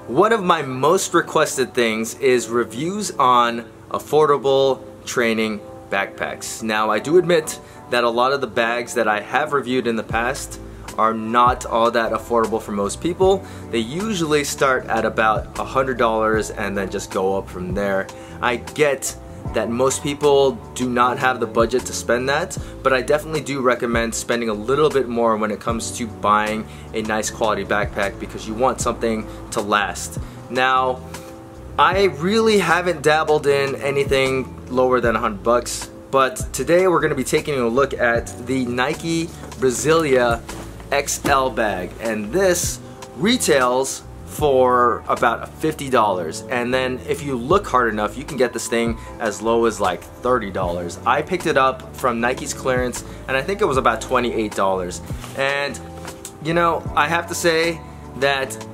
One of my most requested things is reviews on affordable training backpacks. Now, I do admit that a lot of the bags that I have reviewed in the past are not all that affordable for most people. They usually start at about $100 and then just go up from there. I get that most people do not have the budget to spend that, but I definitely do recommend spending a little bit more when it comes to buying a nice quality backpack because you want something to last. Now, I really haven't dabbled in anything lower than $100, but today we're going to be taking a look at the Nike BRASILIA XL bag, and this retails for about $50, and then if you look hard enough you can get this thing as low as like $30. I picked it up from Nike's clearance and I think it was about $28, and you know, I have to say that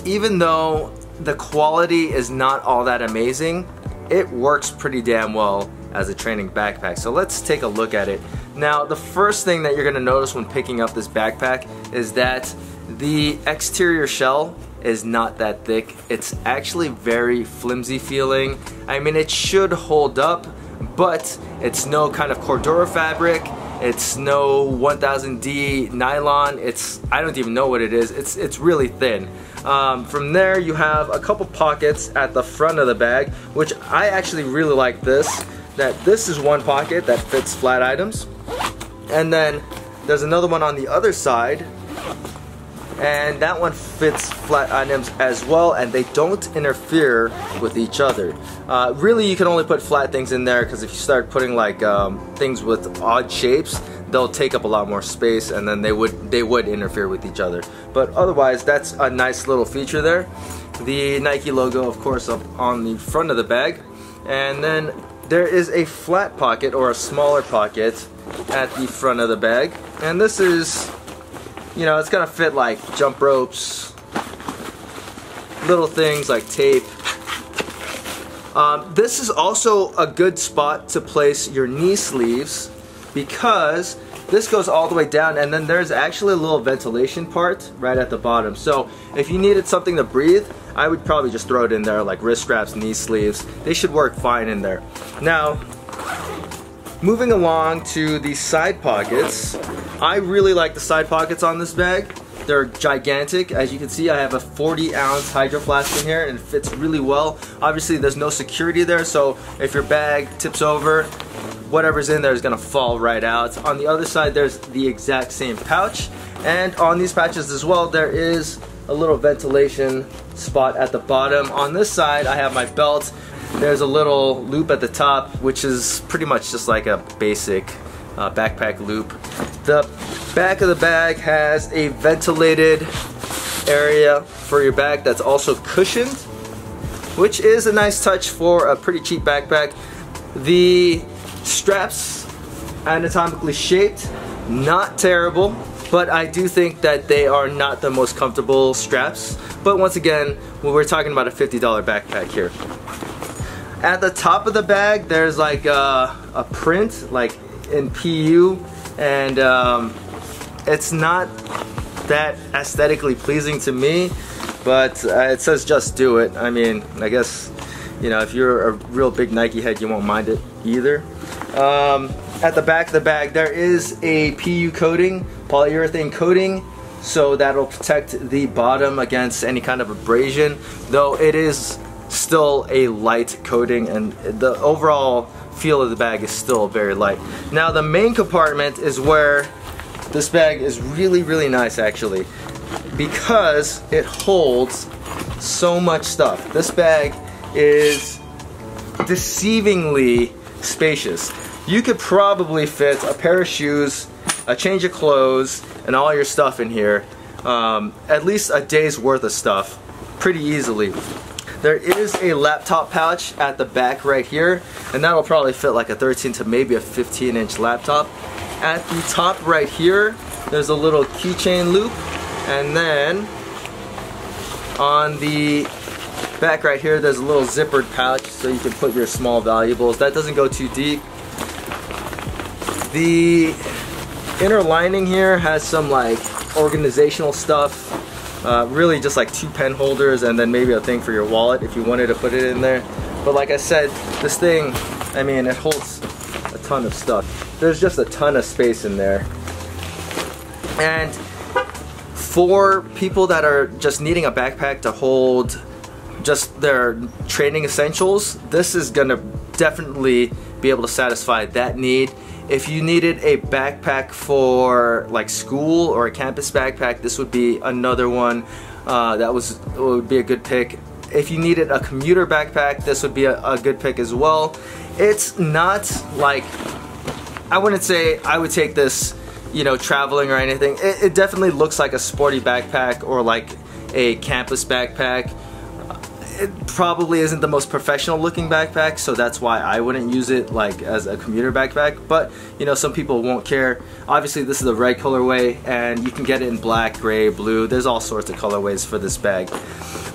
even though the quality is not all that amazing, it works pretty damn well as a training backpack. So let's take a look at it. Now, the first thing that you're gonna notice when picking up this backpack is that the exterior shell is not that thick. It's actually very flimsy feeling. I mean, it should hold up, but it's no kind of Cordura fabric. It's no 1000D nylon. I don't even know what it is. It's really thin. From there, you have a couple pockets at the front of the bag, which I actually really like this. That this is one pocket that fits flat items, and then there's another one on the other side, and that one fits flat items as well, and they don't interfere with each other. Really, you can only put flat things in there because if you start putting like things with odd shapes, they'll take up a lot more space, and then they would interfere with each other. But otherwise, that's a nice little feature there. The Nike logo, of course, up on the front of the bag, and then there is a flat pocket or a smaller pocket at the front of the bag, and this is, you know, it's gonna fit like jump ropes, little things like tape. This is also a good spot to place your knee sleeves because this goes all the way down, and then there's actually a little ventilation part right at the bottom. So if you needed something to breathe, I would probably just throw it in there, like wrist straps, knee sleeves. They should work fine in there. Now, moving along to the side pockets, I really like the side pockets on this bag. They're gigantic. As you can see, I have a 40-ounce hydro flask in here and it fits really well. Obviously, there's no security there, so if your bag tips over, whatever's in there is gonna fall right out. On the other side, there's the exact same pouch, and on these pouches as well, there is a little ventilation spot at the bottom. On this side, I have my belt. There's a little loop at the top, which is pretty much just like a basic backpack loop. The back of the bag has a ventilated area for your bag that's also cushioned, which is a nice touch for a pretty cheap backpack. The straps, anatomically shaped, not terrible, but I do think that they are not the most comfortable straps. But once again, we're talking about a $50 backpack here. At the top of the bag, there's like a print, like in PU, and it's not that aesthetically pleasing to me, but it says just do it. I mean, I guess, you know, if you're a real big Nike head, you won't mind it either. At the back of the bag, there is a PU coating, polyurethane coating, so that'll protect the bottom against any kind of abrasion, though it is still a light coating and the overall feel of the bag is still very light. Now, the main compartment is where this bag is really, really nice actually, because it holds so much stuff. This bag is deceivingly spacious. You could probably fit a pair of shoes, a change of clothes, and all your stuff in here. At least a day's worth of stuff, pretty easily. There is a laptop pouch at the back right here, and that'll probably fit like a 13 to maybe a 15-inch laptop. At the top right here, there's a little keychain loop, and then on the back right here, there's a little zippered pouch so you can put your small valuables. That doesn't go too deep. The inner lining here has some like organizational stuff. Really just like 2 pen holders and then maybe a thing for your wallet if you wanted to put it in there. But like I said, this thing, I mean, it holds a ton of stuff. There's just a ton of space in there. And for people that are just needing a backpack to hold just their training essentials, this is gonna definitely be able to satisfy that need. If you needed a backpack for like school or a campus backpack, this would be another one that would be a good pick. If you needed a commuter backpack, this would be a good pick as well. It's not like, I wouldn't say I would take this, you know, traveling or anything. It definitely looks like a sporty backpack or like a campus backpack. It probably isn't the most professional looking backpack, so that's why I wouldn't use it like as a commuter backpack. But you know, some people won't care. Obviously this is the red colorway and you can get it in black, gray, blue. There's all sorts of colorways for this bag.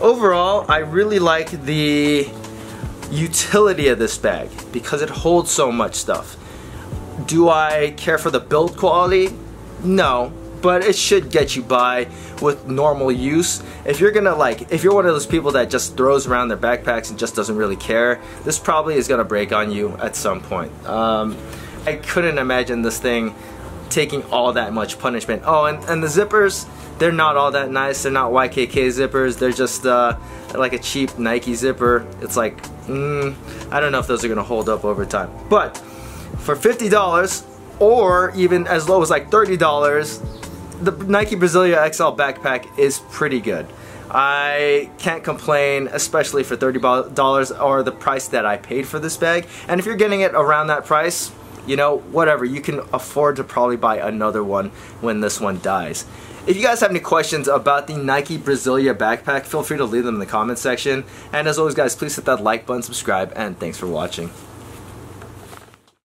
Overall, I really like the utility of this bag because it holds so much stuff. Do I care for the build quality? No, but it should get you by with normal use. If you're gonna if you're one of those people that just throws around their backpacks and just doesn't really care, this probably is gonna break on you at some point. I couldn't imagine this thing taking all that much punishment. Oh, and the zippers, they're not all that nice. They're not YKK zippers. They're just like a cheap Nike zipper. It's like, I don't know if those are gonna hold up over time. But for $50 or even as low as like $30, the Nike Brasilia XL backpack is pretty good. I can't complain, especially for $30 or the price that I paid for this bag. And if you're getting it around that price, you know, whatever, you can afford to probably buy another one when this one dies. If you guys have any questions about the Nike Brasilia backpack, feel free to leave them in the comment section. And as always guys, please hit that like button, subscribe, and thanks for watching.